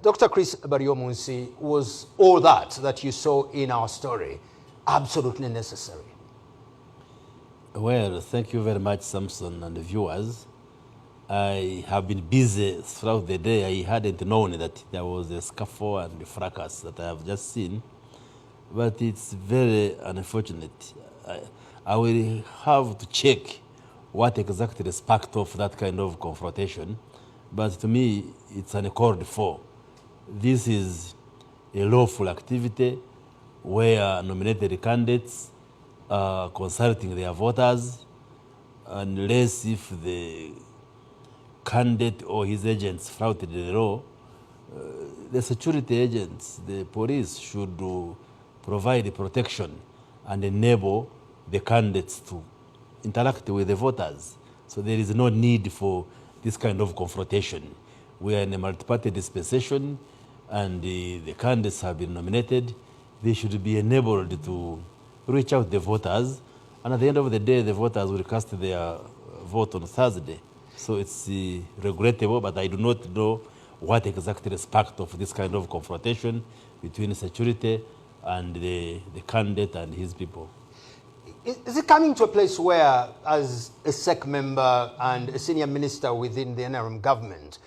Dr. Chris Baryomunsi, was all that you saw in our story absolutely necessary? Well, thank you very much, Samson and the viewers. I have been busy throughout the day. I hadn't known that there was a scuffle and a fracas that I have just seen. But it's very unfortunate. I will have to check what exactly sparked off that kind of confrontation. But to me, it's uncalled for. This is a lawful activity where nominated candidates are consulting their voters, unless if the candidate or his agents flouted the law, the security agents, the police should provide protection and enable the candidates to interact with the voters. So there is no need for this kind of confrontation. We are in a multi-party dispensation and the candidates have been nominated. They should be enabled to reach out to the voters, and at the end of the day, the voters will cast their vote on Thursday. So it's regrettable, but I do not know what exactly sparked of this kind of confrontation between security and the candidate and his people. Is it coming to a place where, as a SEC member and a senior minister within the NRM government,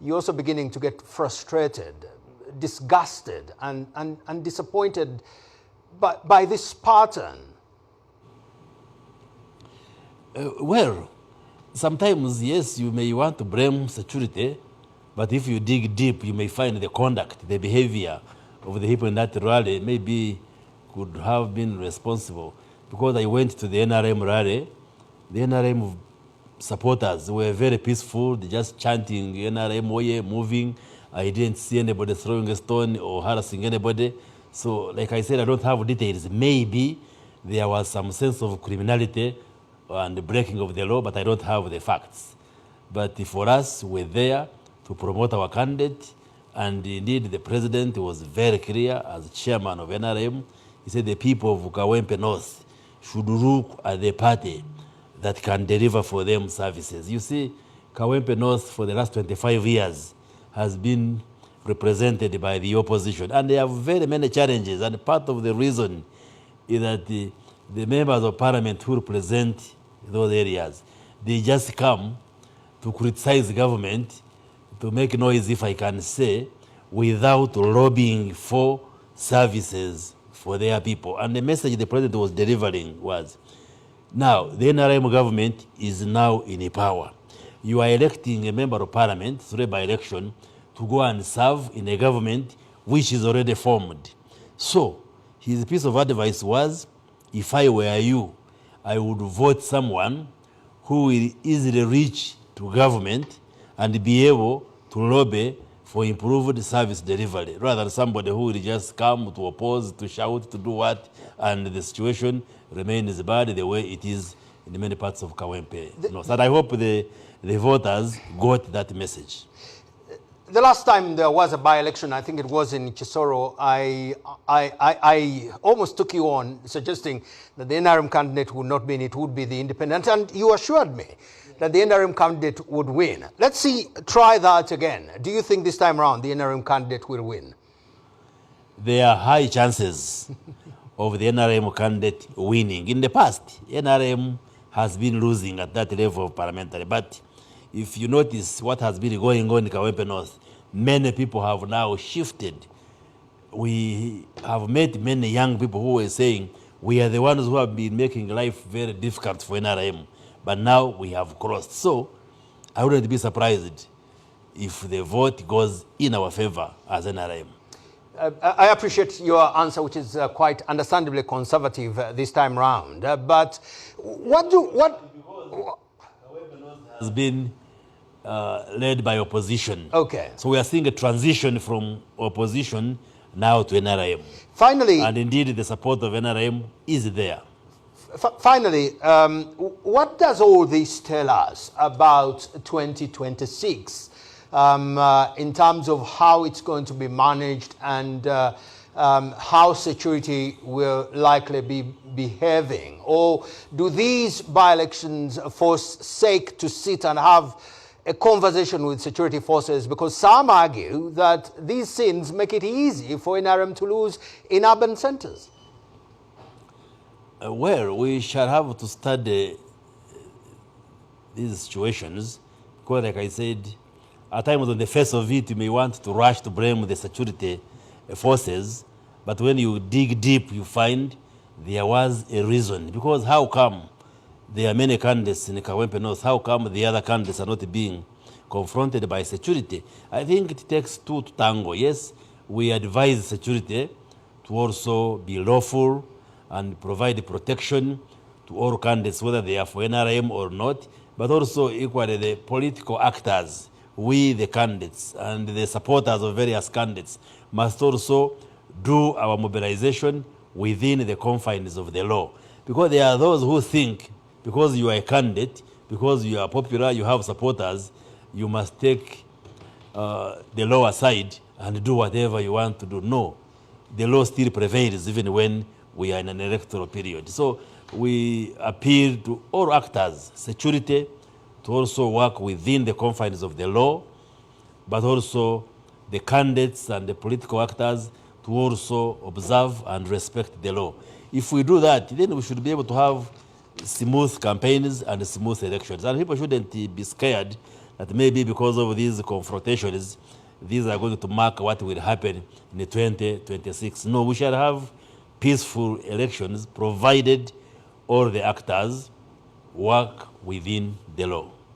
you're also beginning to get frustrated, disgusted, and disappointed by this pattern? Well, sometimes, yes, you may want to blame security, but if you dig deep, you may find the conduct, the behavior of the people in that rally maybe could have been responsible. Because I went to the NRM rally, the NRM supporters were very peaceful, they just chanting NRM way, moving. I didn't see anybody throwing a stone or harassing anybody. So, like I said, I don't have details. Maybe there was some sense of criminality and the breaking of the law, but I don't have the facts. But for us, we're there to promote our candidate, and indeed the president was very clear as chairman of NRM. He said the people of Kawempe North should look at the party that can deliver for them services. You see, Kawempe North for the last 25 years has been represented by the opposition, and they have very many challenges, and part of the reason is that the members of parliament who represent those areas, they just come to criticize the government, to make noise, if I can say, without lobbying for services for their people. And the message the president was delivering was, now, the NRM government is now in power. You are electing a member of parliament through by election to go and serve in a government which is already formed. So, his piece of advice was, if I were you, I would vote someone who will easily reach to government and be able to lobby for improved service delivery, rather than somebody who will just come to oppose, to shout, to do what, and the situation remains bad the way it is in many parts of Kawempe North. And I hope the voters got that message. The last time there was a by-election, I think it was in Chisoro, I almost took you on suggesting that the NRM candidate would not win, it would be the independent, and you assured me that the NRM candidate would win. Let's try that again. Do you think this time around the NRM candidate will win? There are high chances of the NRM candidate winning. In the past, NRM has been losing at that level of parliamentary, but if you notice what has been going on in Kawempe North, many people have now shifted. We have met many young people who were saying, we are the ones who have been making life very difficult for NRM, but now we have crossed. So I wouldn't be surprised if the vote goes in our favor as NRM. I appreciate your answer, which is quite understandably conservative this time round. But what has been led by opposition. Okay. So we are seeing a transition from opposition now to NRM. Finally, and indeed the support of NRM is there. Finally, what does all this tell us about 2026 in terms of how it's going to be managed and how security will likely be behaving? Or do these by-elections force SEC to sit and have a conversation with security forces? Because some argue that these scenes make it easy for NRM to lose in urban centers. Well, we shall have to study these situations, because like I said, at times on the face of it, you may want to rush to blame the security forces, but when you dig deep, you find there was a reason. Because how come there are many candidates in Kawempe North? How come the other candidates are not being confronted by security? I think it takes two to tango. Yes, we advise security to also be lawful and provide protection to all candidates, whether they are for NRM or not, but also equally the political actors, we the candidates and the supporters of various candidates must also do our mobilization within the confines of the law. Because there are those who think because you are a candidate, because you are popular, you have supporters, you must take the law aside and do whatever you want to do. No, the law still prevails even when we are in an electoral period. So we appeal to all actors, security, to also work within the confines of the law, but also the candidates and the political actors to also observe and respect the law. If we do that, then we should be able to have smooth campaigns and smooth elections. And people shouldn't be scared that maybe because of these confrontations, these are going to mark what will happen in 2026. No, we shall have peaceful elections provided all the actors work within the law.